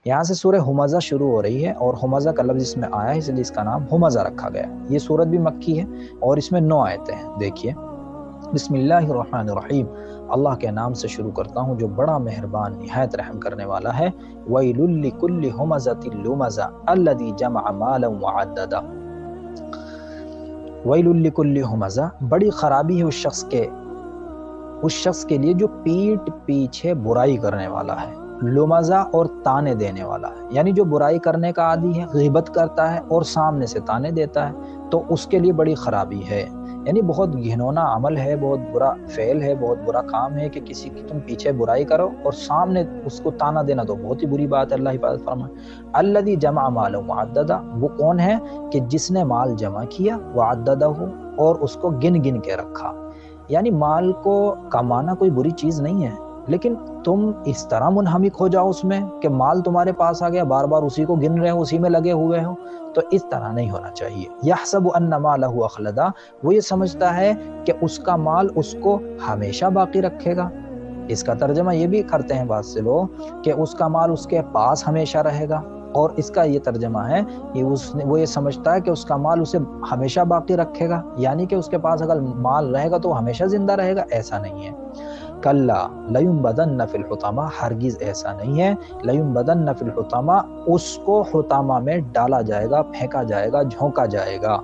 یہاں سے سورہ ہمزہ شروع ہو رہی ہے اور ہمزہ کا لفظ اس میں آیا ہے، اس لیے اس کا نام ہمزہ رکھا گیا۔ یہ سورت بھی مکی ہے اور اس میں 9 آیتیں ہیں۔ دیکھیے، بسم اللہ الرحمن الرحیم، اللہ کے نام سے شروع کرتا ہوں جو بڑا مہربان نہایت رحم کرنے والا ہے۔ ویل لکل ہمزۃ لمزہ الذی جمع مالا وعددہ۔ ویل لکل ہمزہ، بڑی خرابی ہے اس شخص کے لیے جو پیٹ پیچھے برائی کرنے والا ہے، لمزہ اور تانے دینے والا ہے، یعنی جو برائی کرنے کا عادی ہے، غیبت کرتا ہے اور سامنے سے تانے دیتا ہے، تو اس کے لیے بڑی خرابی ہے۔ یعنی بہت گھنونا عمل ہے، بہت برا فعل ہے، بہت برا کام ہے کہ کسی کی تم پیچھے برائی کرو اور سامنے اس کو تانا دینا، تو بہت ہی بری بات ہے۔ اللہ حفاظت فرمائے۔ الذی جمع مالا وعددہ، وہ کون ہے کہ جس نے مال جمع کیا، وعددہ اور اس کو گن گن کے رکھا۔ یعنی مال کو کمانا کوئی بری چیز نہیں ہے، لیکن تم اس طرح منہمک ہو جاؤ اس میں کہ مال تمہارے پاس آ گیا، بار بار اسی کو گن رہے ہو، اسی میں لگے ہوئے ہو، تو اس طرح نہیں ہونا چاہیے۔ یحسب ان مالہ اخلدا، وہ یہ سمجھتا ہے کہ اس کا مال اس کو ہمیشہ باقی رکھے گا۔ اس کا ترجمہ یہ بھی کرتے ہیں بعض سے لوگ کہ اس کا مال اس کے پاس ہمیشہ رہے گا، اور اس کا یہ ترجمہ ہے کہ وہ یہ سمجھتا ہے کہ اس کا مال اسے ہمیشہ باقی رکھے گا، یعنی کہ اس کے پاس اگر مال رہے گا تو ہمیشہ زندہ رہے گا، ایسا نہیں ہے۔ کلا لینبذن فی الحطمہ، ہرگز ایسا نہیں ہے۔ لینبذن فی الحطمہ، اس کو حطمہ میں ڈالا جائے گا، پھینکا جائے گا، جھونکا جائے گا۔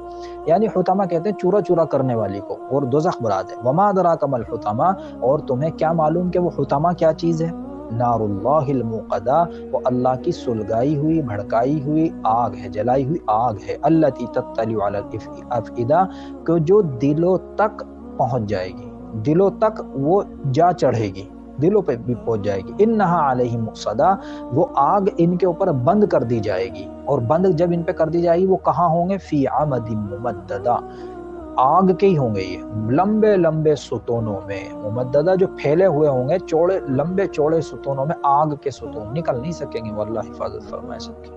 یعنی حطمہ کہتے ہیں چورا چورا کرنے والی کو، اور دوزخ مراد ہے۔ وما ادراک ما الحطمہ، اور تمہیں کیا معلوم کہ وہ حطمہ کیا چیز ہے؟ نار اللہ الموقدہ، وہ اللہ کی سلگائی ہوئی، بھڑکائی ہوئی آگ ہے، جلائی ہوئی آگ ہے۔ التی تطلع علی الافئدہ، کہ جو دلوں تک پہنچ جائے گی، دلوں تک وہ جا چڑھے گی، دلوں پہ بھی پہنچ جائے گی۔ انہا علیہم مؤصدہ، وہ آگ ان کے اوپر بند کر دی جائے گی، اور بند جب ان پہ کر دی جائے گی وہ کہاں ہوں گے؟ فی عمد ممددہ، آگ کے ہی ہوں گے، یہ لمبے لمبے ستونوں میں، ممددہ جو پھیلے ہوئے ہوں گے، چوڑے لمبے چوڑے ستونوں میں، آگ کے ستون نکل نہیں سکیں گے، واللہ حفاظت فرمائے سب کی۔